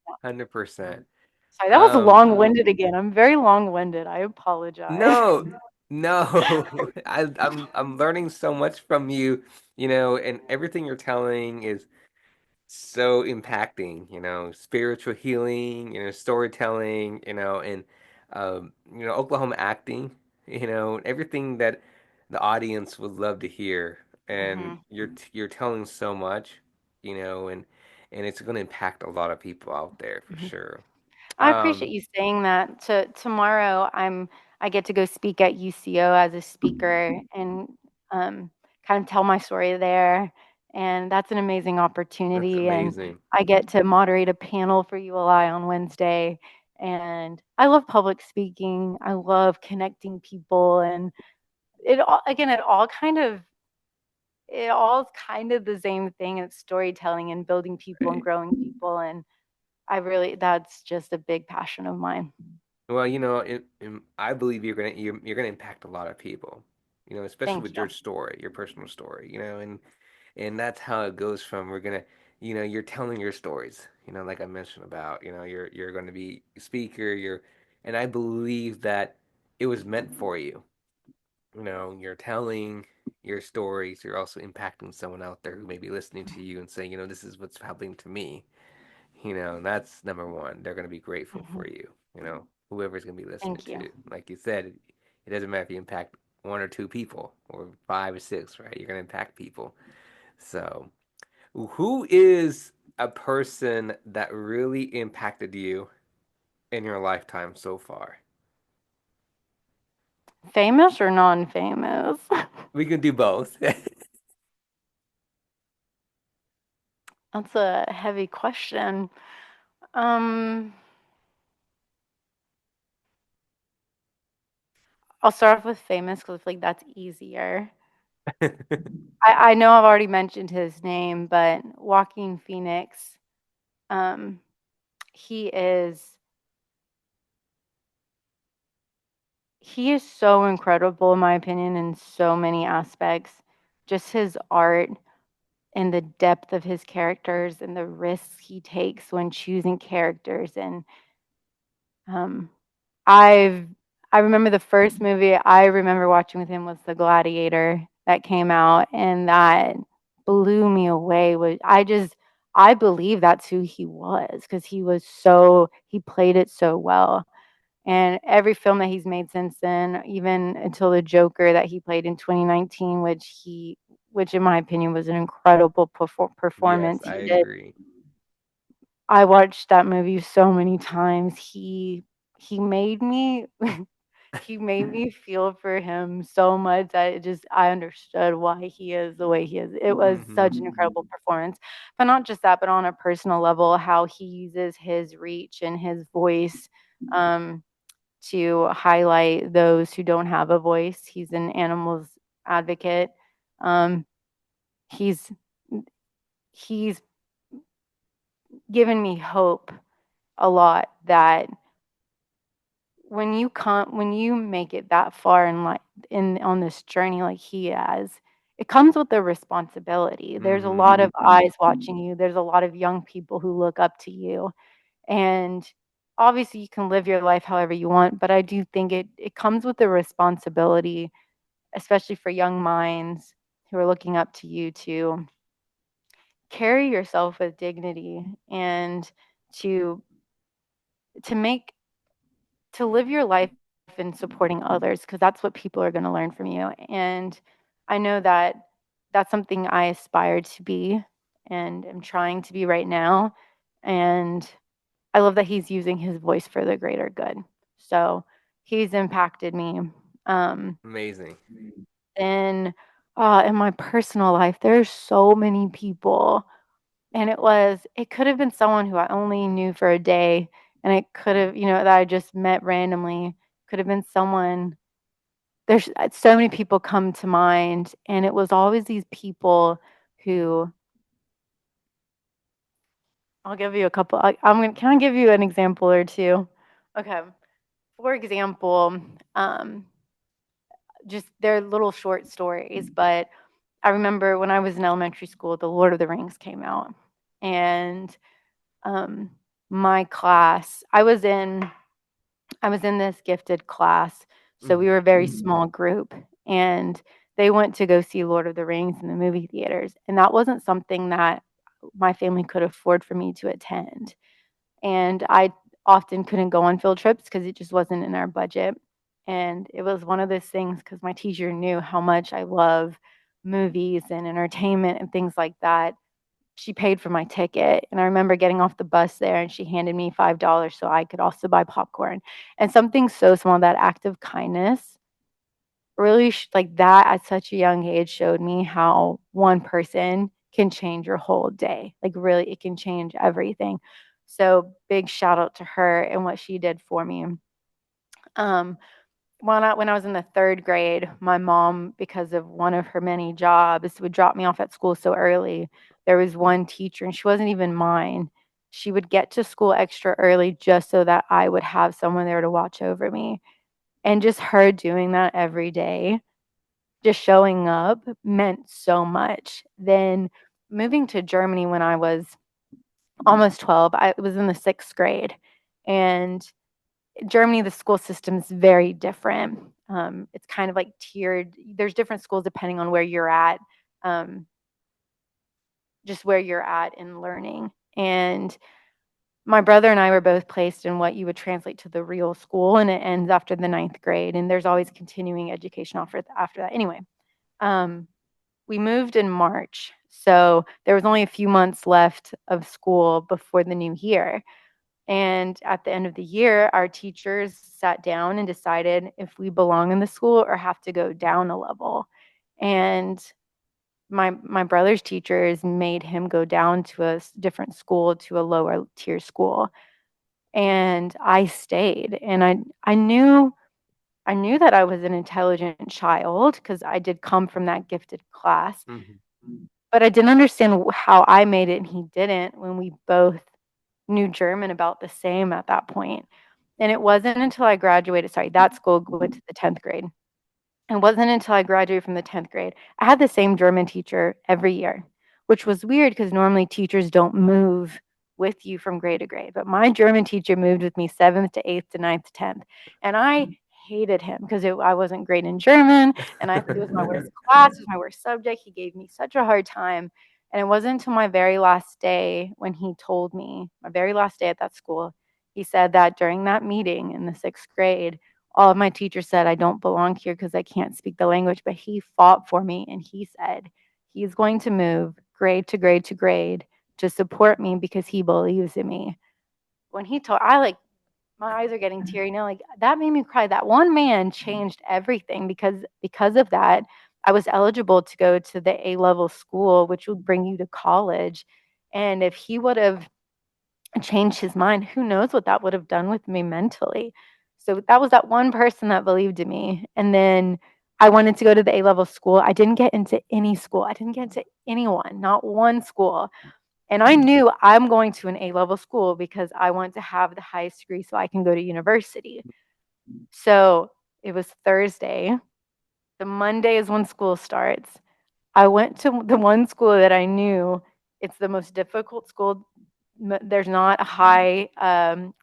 100%. sorry, that was Um, long-winded again. I'm very long-winded. I apologize. no, no. I'm learning so much from you, and everything you're telling is so impacting, spiritual healing, storytelling, and Oklahoma acting, everything that the audience would love to hear. And Mhm. you're telling so much, and it's going to impact a lot of people out there for Mhm. sure. I appreciate Um, you saying that. Tomorrow, I get to go speak at UCO as a speaker and um, kind of tell my story there, and that's an amazing that's opportunity. And amazing. I get to moderate a panel for ULI on Wednesday, and I love public speaking. I love connecting people, and it all is kind of the same thing. It's storytelling and building people and Right. growing people, and that's just a big passion of mine. Well, I believe you're gonna impact a lot of people, especially Thank with you. your story, your personal story, and that's how it goes from you're telling your stories, like I mentioned about, you're going to be a speaker, and I believe that it was meant for you. You're telling your stories, you're also impacting someone out there who may be listening to you and saying, this is what's happening to me. That's number one. They're going to be grateful Mhm. for you, whoever's going to be listening Thank you. to. Like you said, it doesn't matter if you impact one or two people or five or six, right? You're going to impact people. So, who is a person that really impacted you in your lifetime so far? Famous or non-famous? We can do both. That's a heavy question. Um, I'll start off with famous because I feel like that's easier. I know I've already mentioned his name, but Joaquin Phoenix, um, he is he is so incredible in my opinion in so many aspects. Just his art and the depth of his characters and the risks he takes when choosing characters and um I've I remember the first movie I remember watching with him was The Gladiator that came out, and that blew me away. I believe that's who he was because he played it so well. And every film that he's made since then, even until The Joker that he played in 2019, which in my opinion was an incredible Yes, performance I he did. agree. I watched that movie so many times. He made me he made me feel for him so much that I understood why he is the way he is. It was such an Hmm. incredible performance. But not just that, but on a personal level, how he uses his reach and his voice um, to highlight those who don't have a voice. He's an animals advocate. Um, he's he's given me hope a lot that when you make it that far in life in on this journey like he has, it comes with a responsibility. There's a Hmm. lot of eyes watching you. There's a lot of young people who look up to you. And obviously you can live your life however you want, but I do think it comes with a responsibility, especially for young minds who are looking up to you to carry yourself with dignity and to to make to live your life and supporting others because that's what people are going to learn from you. And I know that that's something I aspire to be and am trying to be right now. And I love that he's using his voice for the greater good. So he's impacted me. Um, Amazing. and in my personal life, there's so many people. And it could have been someone who I only knew for a day. And it could have, that I just met randomly. Could have been someone. There's so many people come to mind. And it was always these people who I'll give you a couple. Can I give you an example or two? Okay. For example, um, just they're little short stories, but I remember when I was in elementary school, The Lord of the Rings came out, and um, my class, I was in this gifted class, so we Hmm. were a very small group, and they went to go see Lord of the Rings in the movie theaters, and that wasn't something that my family could afford for me to attend. And I often couldn't go on field trips because it just wasn't in our budget. And it was one of those things because my teacher knew how much I love movies and entertainment and things like that. She paid for my ticket. And I remember getting off the bus there and she handed me $5 so I could also buy popcorn. And something so small, that act of kindness really like that at such a young age showed me how one person can change your whole day. Like really it can change everything. So big shout out to her and what she did for me. Um, when I was in the third grade, my mom, because of one of her many jobs, would drop me off at school so early. There was one teacher, and she wasn't even mine. She would get to school extra early just so that I would have someone there to watch over me. And just her doing that every day, just showing up meant so much. Then moving to Germany when I was almost 12, I was in the sixth grade. And Germany, the school system is very different. It's kind of like tiered. There's different schools depending on where you're at, um, just where you're at in learning. And my brother and I were both placed in what you would translate to the real school, and it ends after the ninth grade. And there's always continuing education after that. Anyway, um, we moved in March, so there was only a few months left of school before the new year. And at the end of the year, our teachers sat down and decided if we belong in the school or have to go down a level. And my brother's teachers made him go down to a different school, to a lower tier school. And I stayed. And I knew that I was an intelligent child because I did come from that gifted class. Hmm. But I didn't understand how I made it and he didn't when we both knew German about the same at that point. And it wasn't until I graduated, sorry, that school went to the 10th grade. It wasn't until I graduated from the 10th grade. I had the same German teacher every year, which was weird because normally teachers don't move with you from grade to grade. But my German teacher moved with me seventh to eighth to ninth to 10th. And I hated him because I wasn't great in German. And it was my worst class, it was my worst subject. He gave me such a hard time. And it wasn't until my very last day when he told me, my very last day at that school, he said that during that meeting in the sixth grade, all of my teachers said I don't belong here because I can't speak the language, but he fought for me and he said he's going to move grade to grade to grade to support me because he believes in me. When he told, I like, my eyes are getting teary now. Like that made me cry. That one man changed everything because of that. I was eligible to go to the A level school, which would bring you to college. And if he would have changed his mind, who knows what that would have done with me mentally. So that was that one person that believed in me. And then I wanted to go to the A level school. I didn't get into any school. I didn't get into anyone, not one school. And I knew I'm going to an A level school because I want to have the highest degree so I can go to university. So it was Thursday. The Monday is when school starts. I went to the one school that I knew it's the most difficult school. There's not a high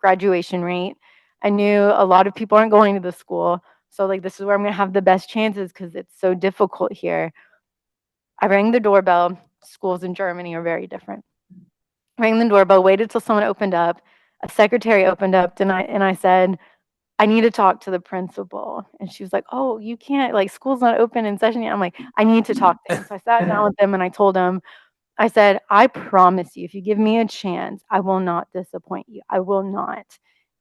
graduation rate. I knew a lot of people aren't going to the school. So, like, this is where I'm going to have the best chances because it's so difficult here. I rang the doorbell. Schools in Germany are very different. Rang the doorbell, waited till someone opened up. A secretary opened up, and I said, I need to talk to the principal. And she was like, oh, you can't, like, school's not open in session yet. I'm like, I need to talk to him. So I sat down with him and I told him, I said, I promise you, if you give me a chance, I will not disappoint you. I will not.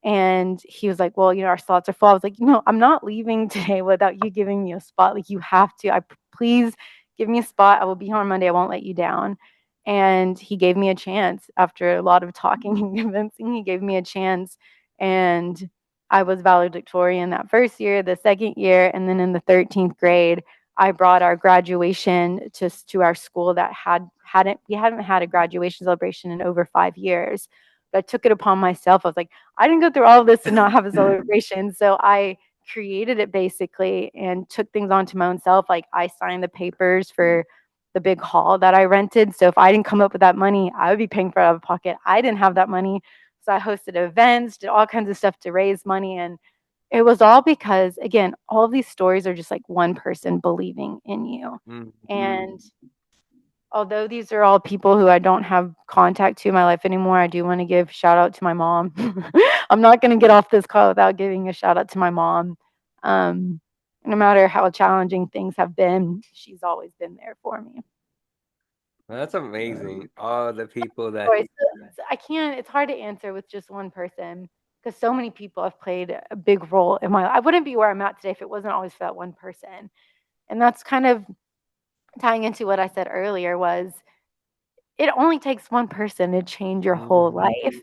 And he was like, well, our slots are full. I was like, I'm not leaving today without you giving me a spot. Like, you have to. Please give me a spot. I will be here on Monday. I won't let you down. And he gave me a chance after a lot of talking and convincing. He gave me a chance. And I was valedictorian that first year, the second year, and then in the 13th grade, I brought our graduation to our school that hadn't had a graduation celebration in over 5 years. But I took it upon myself. I was like, I didn't go through all of this to not have a celebration. So I created it basically and took things onto my own self. Like, I signed the papers for the big hall that I rented. So if I didn't come up with that money, I would be paying for it out of pocket. I didn't have that money. So I hosted events, did all kinds of stuff to raise money. And it was all because, again, all of these stories are just like one person believing in you. Mm. And although these are all people who I don't have contact to in my life anymore, I do want to give shout out to my mom. I'm not going to get off this call without giving a shout out to my mom. No matter how challenging things have been, she's always been there for me. That's amazing. All the people that, Stories. So I can't. It's hard to answer with just one person because so many people have played a big role in my life. I wouldn't be where I'm at today if it wasn't always for that one person. And that's kind of tying into what I said earlier was it only takes one person to change your whole Mhm. life.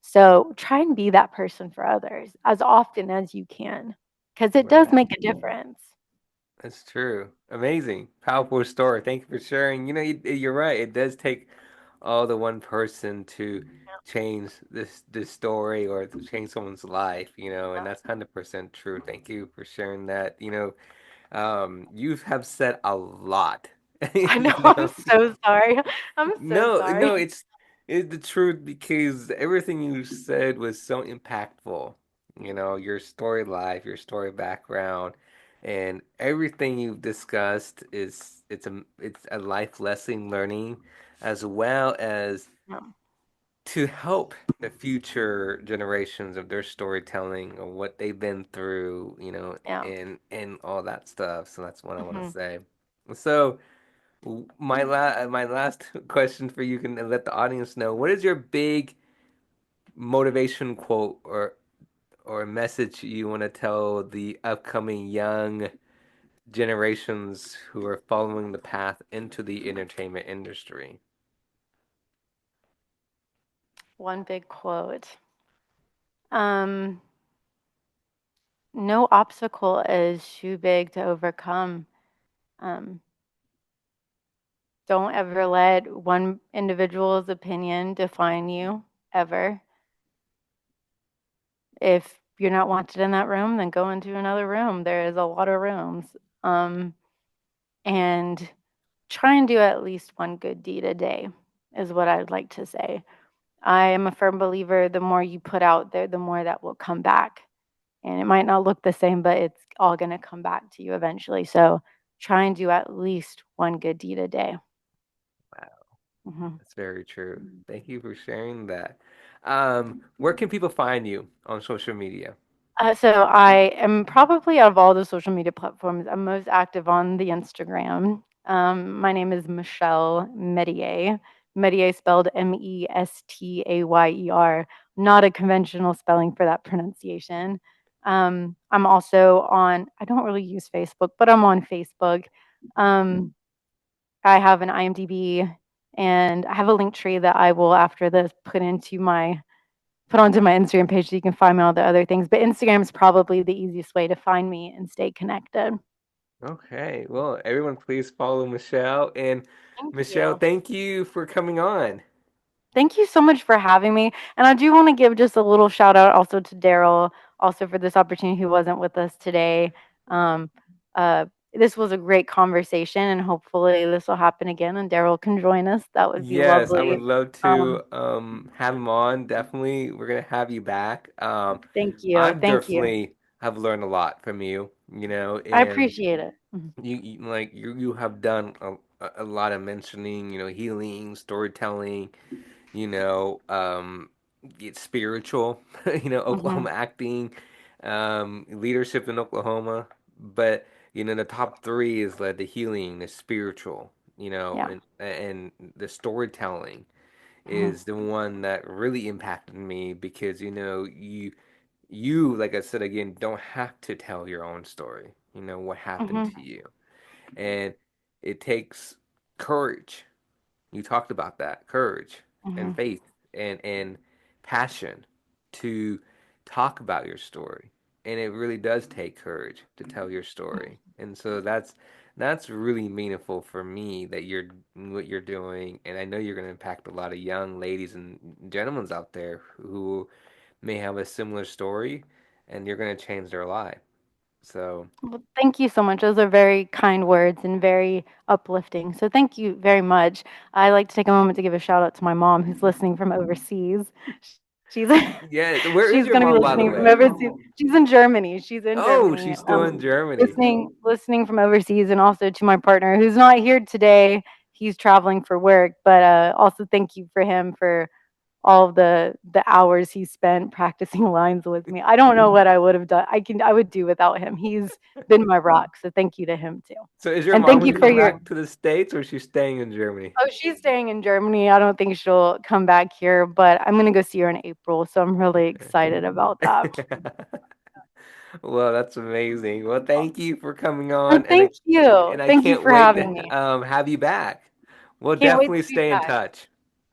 So try and be that person for others as often as you can because it does Right. make a difference. That's true. Amazing. Powerful story. Thank you for sharing. You're right. It does take all the one person to change this story or to change someone's life, and that's 100% true. Thank you for sharing that. You have said a lot. I know. You I'm know, so sorry. I'm so no, sorry. no, it's the truth because everything you said was so impactful. Your story life, your story background, and everything you've discussed is it's a life lesson learning as well as Yeah. to help the future generations of their storytelling or what they've been through, Yeah. and all that stuff. So that's what I want to Mhm. say. So my last question for you can let the audience know, what is your big motivation quote or message you want to tell the upcoming young generations who are following the path into the entertainment industry? One big quote. Um, no obstacle is too big to overcome. Um, don't ever let one individual's opinion define you, ever. If you're not wanted in that room, then go into another room. There is a lot of rooms. Um, and try and do at least one good deed a day, is what I'd like to say. I am a firm believer the more you put out there, the more that will come back. And it might not look the same, but it's all going to come back to you eventually. So try and do at least one good deed a day. Wow, Mhm. that's very true. Thank you for sharing that. Where can people find you on social media? So I am probably out of all the social media platforms, I'm most active on the Instagram. My name is Michelle Metier. Metier spelled Mestayer, not a conventional spelling for that pronunciation. I'm also on, I don't really use Facebook, but I'm on Facebook. Um, I have an IMDb and I have a link tree that I will, after this, put onto my Instagram page so you can find me all the other things. But Instagram is probably the easiest way to find me and stay connected. Okay, well, everyone, please follow Michelle. And Thank Michelle, you. thank you for coming on. Thank you so much for having me. And I do want to give just a little shout out also to Daryl, also for this opportunity who wasn't with us today. Um, this was a great conversation, and hopefully this will happen again and Daryl can join us. That would be Yes, I would lovely. love Um, to have him on. Definitely, we're gonna have you back. Thank you. I've Thank you. definitely have learned a lot from you, I and appreciate it. Mhm. you have done a lot of mentioning, healing, storytelling, you know, it's spiritual, Mhm. Oklahoma acting. leadership in Oklahoma. But the top three is like the healing, the spiritual, Yeah. and the storytelling Mhm. is the one that really impacted me because you like I said again don't have to tell your own story. What happened Mhm. to you, and it takes courage. You talked about that courage and Mhm. faith and passion to talk about your story. And it really does take courage to tell your story. And so that's really meaningful for me that you're what you're doing. And I know you're going to impact a lot of young ladies and gentlemen out there who may have a similar story and you're going to change their life. So, Well, thank you so much. Those are very kind words and very uplifting. So thank you very much. I like to take a moment to give a shout out to my mom who's listening from overseas. She's yeah, where she's is your going to be mom, by the listening from way? overseas. She's in Germany. She's in Oh, Germany. she's still in Germany. Listening from overseas, and also to my partner who's not here today. He's traveling for work, but also thank you for him for all of the hours he spent practicing lines with me. I don't know what I would have done. I would do without him. He's been my rock. So thank you to him too. So is your And mom thank going you to for come your back to the States or she's staying in Germany? Oh, she's staying in Germany. I don't think she'll come back here, but I'm gonna go see her in April. So I'm really excited about that. Well, that's amazing. Well, thank you for coming Oh, on, and thank I you. and I Thank you can't for wait having to me. have you back. We'll Can't wait definitely to be stay in back. touch.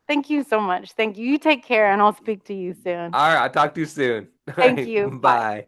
Thank you so much. Thank you. You take care and I'll speak to you soon. All right, I'll talk to you soon. All Thank right, you. Bye. bye.